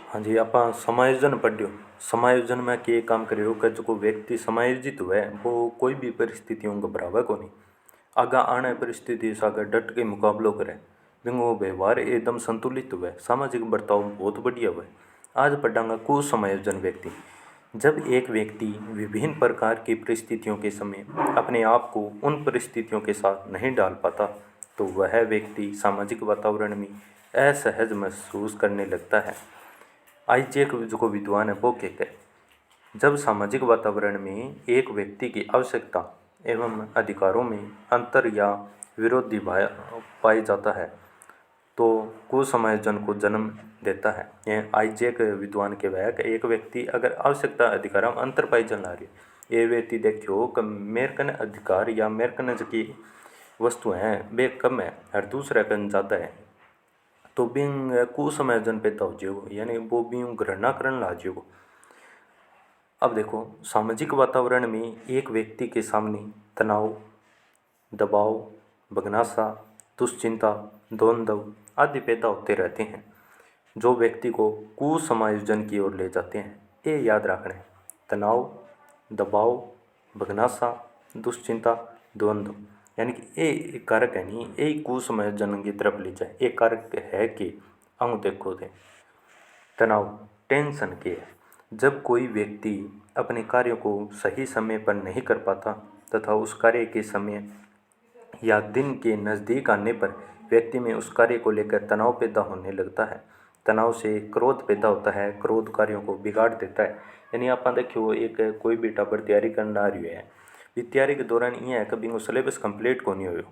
हाँ जी, आप समायोजन पढ़ो। समायोजन में के काम करो कि जो व्यक्ति समायोजित हुए वो कोई भी परिस्थितियों घबरावे को नहीं। आगा आने परिस्थिति से आगे डट के मुकाबलो करे। बिंगो व्यवहार एकदम संतुलित हुए, सामाजिक बर्ताव बहुत बढ़िया हुए। आज पढ़ांगा कुसमायोजन व्यक्ति। जब एक व्यक्ति विभिन्न प्रकार की परिस्थितियों के समय अपने आप को उन परिस्थितियों के साथ नहीं डाल पाता, तो वह व्यक्ति सामाजिक वातावरण में असहज महसूस करने लगता है। आइजेक जो विद्वान है वो कहते हैं, जब सामाजिक वातावरण में एक व्यक्ति की आवश्यकता एवं अधिकारों में अंतर या विरोधी पाया जाता है तो कुसमायोजन को जन्म देता है। यह आइजेक विद्वान के वह कि एक व्यक्ति अगर आवश्यकता अधिकारों में अंतर पाई जन ला रही, ये व्यक्ति देखियो कि मेरे कने अधिकार या मेरे कने की वस्तु हैं वे कम है और दूसरा कन ज़्यादा है, तो बिंग कुसमायोजन पैदा हो जाएगो, यानी वो बिंग घृणा करने लग जाएगो। अब देखो, सामाजिक वातावरण में एक व्यक्ति के सामने तनाव, दबाव, बगनासा, दुश्चिंता, द्वंद्व आदि पैदा होते रहते हैं जो व्यक्ति को कुसमायोजन की ओर ले जाते हैं। ये याद रखना है, तनाव, दबाव, बगनासा, दुश्चिंता, द्वंद्व, यानी कि ये कारक है नहीं, ये कुसमायोजन की तरफ ले जाए। एक कारक है कि अंग देखो थे तनाव, टेंशन के है। जब कोई व्यक्ति अपने कार्यों को सही समय पर नहीं कर पाता तथा उस कार्य के समय या दिन के नज़दीक आने पर व्यक्ति में उस कार्य को लेकर तनाव पैदा होने लगता है। तनाव से क्रोध पैदा होता है, क्रोध कार्यों को बिगाड़ देता है। यानी आप देखियो, एक कोई भी टाबर तैयारी करना आ रही है, भी तैयारी के दौरान ये है कभी वो सिलेबस कंप्लीट को नहीं हो,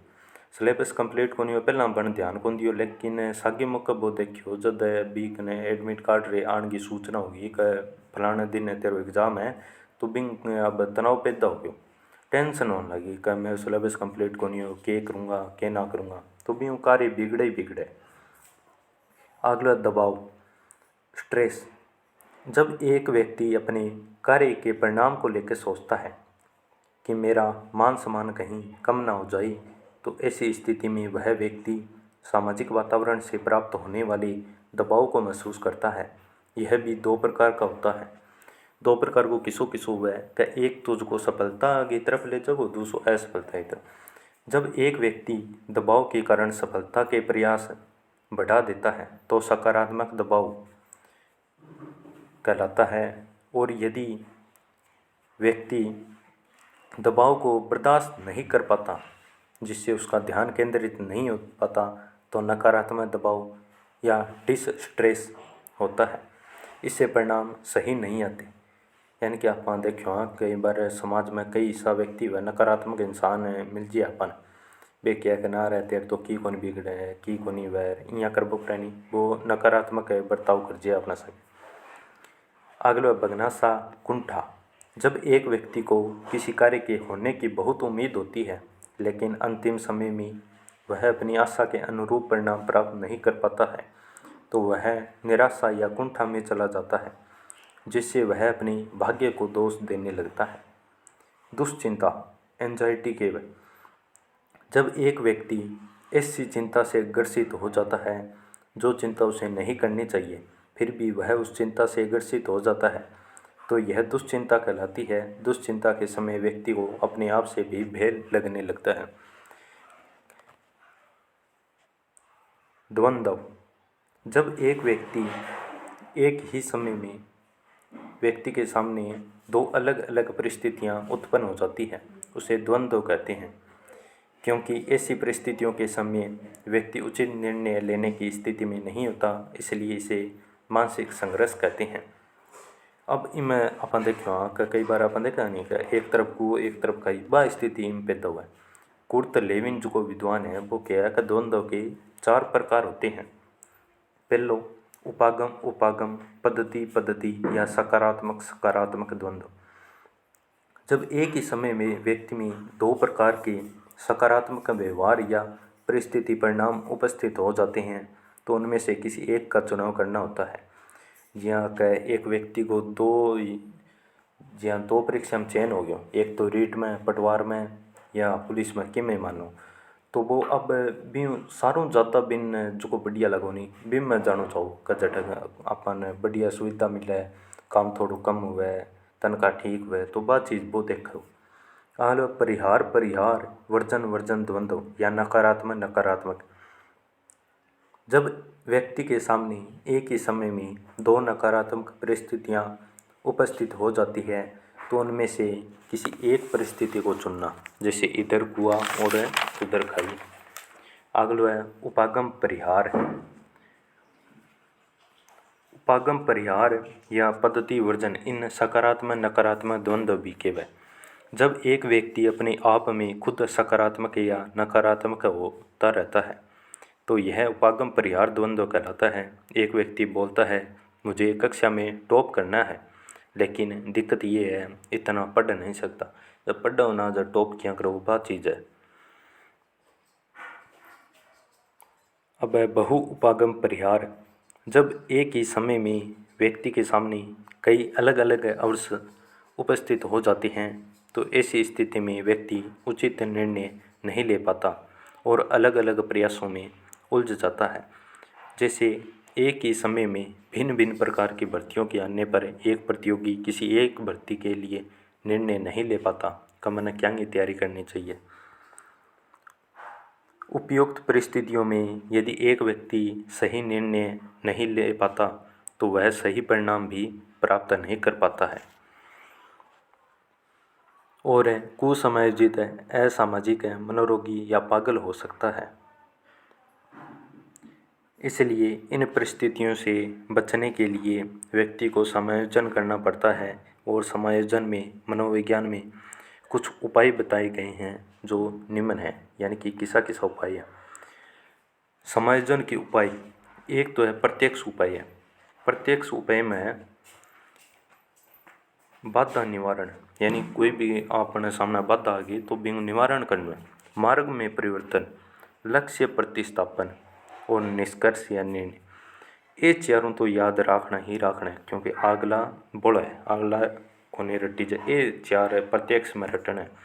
सिलेबस कंप्लीट को नहीं हो पहला बन ध्यान को दियो, लेकिन सागे मौका वो देखियो जब बी कने एडमिट कार्ड रे आने की सूचना होगी कि फलाने दिन तेरो एग्ज़ाम है, तो बिंग अब तनाव पैदा हो गयो, टेंशन होने लगी कि मैं सिलेबस कंप्लीट को नहीं हो, के करूँगा के ना करूँगा, तो भी वो कार्य बिगड़े ही बिगड़े। अगला दबाव, स्ट्रेस। जब एक व्यक्ति अपने कार्य के परिणाम को लेकर सोचता है कि मेरा मान सम्मान कहीं कम ना हो जाए, तो ऐसी स्थिति में वह व्यक्ति सामाजिक वातावरण से प्राप्त होने वाले दबाव को महसूस करता है। यह भी दो प्रकार का होता है। दो प्रकार को किसो किसो हुआ है कि एक तुझको सफलता की तरफ ले जाओ, दूसरो असफलता की तरफ। जब एक व्यक्ति दबाव के कारण सफलता के प्रयास बढ़ा देता है तो सकारात्मक दबाव कहलाता है, और यदि व्यक्ति दबाव को बर्दाश्त नहीं कर पाता जिससे उसका ध्यान केंद्रित नहीं हो पाता तो नकारात्मक दबाव या डिस्ट्रेस होता है। इससे परिणाम सही नहीं आते। यानी कि आप देखो, हाँ कई बार समाज में कई ऐसा व्यक्ति व नकारात्मक इंसान मिल जाए अपन, वे क्या कहना रहते तो की कोनी बिगड़े है की कोनी वैर यहाँ कर प्राणी वो नकारात्मक बर्ताव कर जाए अपना सके। अगला बगनासा, कुंठा। जब एक व्यक्ति को किसी कार्य के होने की बहुत उम्मीद होती है लेकिन अंतिम समय में वह अपनी आशा के अनुरूप परिणाम प्राप्त नहीं कर पाता है तो वह निराशा या कुंठा में चला जाता है, जिससे वह अपने भाग्य को दोष देने लगता है। दुश्चिंता, एंजाइटी के वह। जब एक व्यक्ति ऐसी चिंता से ग्रसित हो जाता है जो चिंता उसे नहीं करनी चाहिए, फिर भी वह उस चिंता से ग्रसित हो जाता है, तो यह दुश्चिंता कहलाती है। दुश्चिंता के समय व्यक्ति को अपने आप से भी भय लगने लगता है। द्वंद्व। जब एक व्यक्ति एक ही समय में व्यक्ति के सामने दो अलग अलग परिस्थितियां उत्पन्न हो जाती है, उसे द्वंद्व कहते हैं, क्योंकि ऐसी परिस्थितियों के समय व्यक्ति उचित निर्णय लेने की स्थिति में नहीं होता, इसलिए इसे मानसिक संघर्ष कहते हैं। अब इनमें अपन देखो कि कई बार अपन देखा नहीं कि एक तरफ को एक तरफ का वह स्थिति इनमें पैदा हुआ है। कुर्ट लेविन जो को विद्वान है वो क्या है कि द्वंद्व के चार प्रकार होते हैं। पहलो उपागम उपागम, पद्धति पद्धति या सकारात्मक सकारात्मक द्वंद्व। जब एक ही समय में व्यक्ति में दो प्रकार के सकारात्मक व्यवहार या परिस्थिति परिणाम उपस्थित हो जाते हैं तो उनमें से किसी एक का चुनाव करना होता है। जहाँ का एक व्यक्ति को जहाँ दो परीक्षा में चयन हो गया, एक तो रीट में, पटवार में या पुलिस में, कि में मानो, तो वो अब भी सारों ज़्यादा बिन जो बढ़िया लगोनी बिन मैं जानो चाहूँ कजट अपन बढ़िया सुविधा मिले, काम थोड़ा कम हुए, तनख्वाह ठीक हुए, तो बात चीज़ वो देखो। आलो परिहार परिहार वर्जन वर्जन द्वंद्व या नकारात्मक नकारात्मक। जब व्यक्ति के सामने एक ही समय में दो नकारात्मक परिस्थितियां उपस्थित हो जाती है तो उनमें से किसी एक परिस्थिति को चुनना, जैसे इधर कुआं और उधर खाई। अगलो है उपागम परिहार। उपागम परिहार या पद्धति वर्जन इन सकारात्मक नकारात्मक द्वंद्व भी केवल जब एक व्यक्ति अपने आप में खुद सकारात्मक या नकारात्मक होता रहता है तो यह उपागम परिहार द्वंद्व कहलाता है। एक व्यक्ति बोलता है मुझे कक्षा में टॉप करना है, लेकिन दिक्कत ये है इतना पढ़ नहीं सकता, जब पढ़ा होना जब टॉप क्या करो बात चीज़ है। अब है बहु उपागम परिहार। जब एक ही समय में व्यक्ति के सामने कई अलग अलग अवसर उपस्थित हो जाते हैं तो ऐसी स्थिति में व्यक्ति उचित निर्णय नहीं ले पाता और अलग अलग प्रयासों में उलझ जाता है। जैसे एक ही समय में भिन्न भिन्न प्रकार की भर्तियों के आने पर एक प्रतियोगी किसी एक भर्ती के लिए निर्णय नहीं ले पाता, कमन क्या तैयारी करनी चाहिए। उपयुक्त परिस्थितियों में यदि एक व्यक्ति सही निर्णय नहीं ले पाता तो वह सही परिणाम भी प्राप्त नहीं कर पाता है और कुसमायोजित असामाजिक मनोरोगी या पागल हो सकता है। इसलिए इन परिस्थितियों से बचने के लिए व्यक्ति को समायोजन करना पड़ता है और समायोजन में मनोविज्ञान में कुछ उपाय बताए गए हैं जो निम्न है, यानी कि किसा किसा उपाय है। समायोजन के उपाय एक तो है प्रत्यक्ष उपाय है। प्रत्यक्ष उपाय में बाधा निवारण, यानी कोई भी अपने सामने बाधा आ गई तो भी निवारण करना। मार्ग में परिवर्तन, लक्ष्य प्रतिस्थापन और निष्कर्ष या निर्णय। ये चारों तो याद रखना ही रखना है, क्योंकि अगला बोला है अगला कोने रटी जाए। ये चार प्रत्यक्ष में रटना है।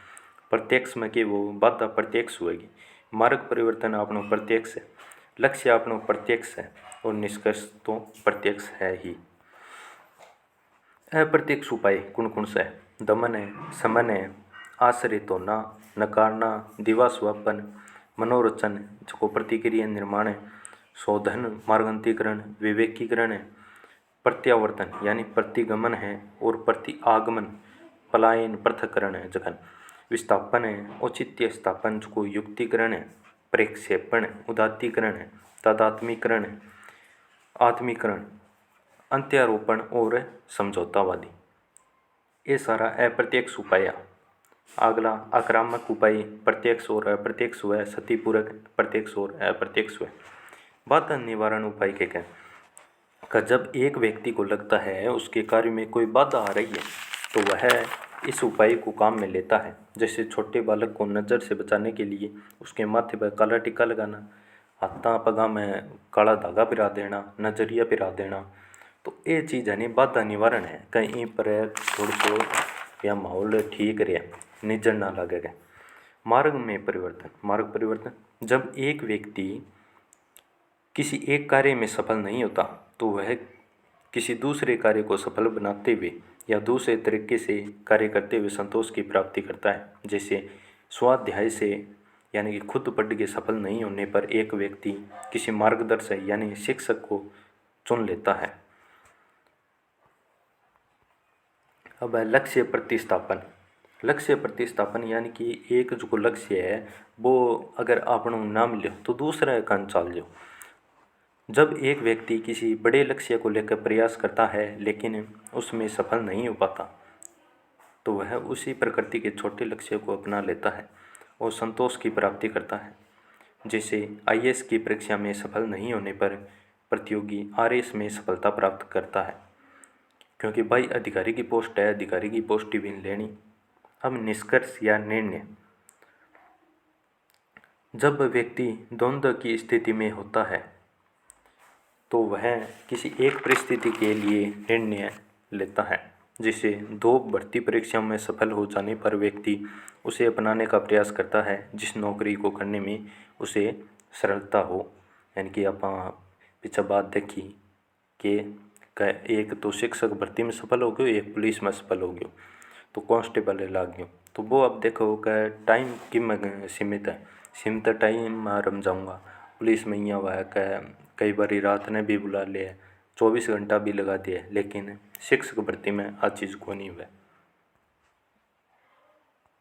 प्रत्यक्ष में कि वो बाधा प्रत्यक्ष होएगी, मार्ग परिवर्तन अपनों प्रत्यक्ष है, लक्ष्य अपनों प्रत्यक्ष है और निष्कर्ष तो प्रत्यक्ष है ही। अप्रत्यक्ष उपाय कौन कौन सा है? दमन है, समन है, आश्रित होना, नकारना, दिवास्वपन, मनोरचन जो प्रतिक्रिया निर्माण है, शोधन, मार्गांतरीकरण, विवेकीकरण है, प्रत्यावर्तन यानी प्रतिगमन है और प्रतिआगमन, पलायन, पृथक्करण है, जखन विस्थापन है, औचित्य स्थापन जो युक्तिकरण है, प्रक्षेपण, उदात्तीकरण है, तादात्मीकरण है, आत्मीकरण, अंत्यारोपण और समझौतावादी। ये सारा अप्रत्यक्ष उपाय। अगला आक्रामक उपाय प्रत्यक्ष और अप्रत्यक्ष हुआ, सतीपूरक प्रत्यक्ष और अप्रत्यक्ष हुआ। बाधा निवारण उपाय के का जब एक व्यक्ति को लगता है उसके कार्य में कोई बाधा आ रही है तो वह इस उपाय को काम में लेता है। जैसे छोटे बालक को नज़र से बचाने के लिए उसके माथे पर काला टिक्का लगाना, हाथा पगा में काला धागा पिरा देना, नजरिया पिरा देना, तो ये चीज़ है नहीं बाधा निवारण है। कहीं पर थोड़ा सो या माहौल ठीक रहे, निजर ना लगेगा। मार्ग में परिवर्तन, मार्ग परिवर्तन जब एक व्यक्ति किसी एक कार्य में सफल नहीं होता तो वह किसी दूसरे कार्य को सफल बनाते हुए या दूसरे तरीके से कार्य करते हुए संतोष की प्राप्ति करता है। जैसे स्वाध्याय से यानी कि खुद पढ़ के सफल नहीं होने पर एक व्यक्ति किसी मार्गदर्शक यानी शिक्षक को चुन लेता है। अब है लक्ष्य प्रतिस्थापन। लक्ष्य प्रतिस्थापन यानी कि एक जो लक्ष्य है वो अगर आपको ना मिले तो दूसरा कन चाल जाओ। जब एक व्यक्ति किसी बड़े लक्ष्य को लेकर प्रयास करता है लेकिन उसमें सफल नहीं हो पाता तो वह उसी प्रकृति के छोटे लक्ष्य को अपना लेता है और संतोष की प्राप्ति करता है। जैसे आईएएस की परीक्षा में सफल नहीं होने पर प्रतियोगी आरएएस में सफलता प्राप्त करता है, क्योंकि भाई अधिकारी की पोस्ट है, अधिकारी की पोस्ट भी लेनी। अब निष्कर्ष या निर्णय, जब व्यक्ति द्वंद्व की स्थिति में होता है तो वह किसी एक परिस्थिति के लिए निर्णय लेता है। जिसे 2 भर्ती परीक्षाओं में सफल हो जाने पर व्यक्ति उसे अपनाने का प्रयास करता है जिस नौकरी को करने में उसे सरलता हो। यानी कि आप पीछे बात देखी कि एक तो शिक्षक भर्ती में सफल हो गयो, एक पुलिस में सफल हो गयो, तो कांस्टेबल लाग गयो। तो वो अब देखो कि टाइम कि में सीमित टाइम में रम जाऊँगा। पुलिस में यहाँ हुआ है कि कई बार रात ने भी बुला लिया, 24 घंटा भी लगा दिया, लेकिन शिक्षक भर्ती में आ चीज़ को नहीं हुआ।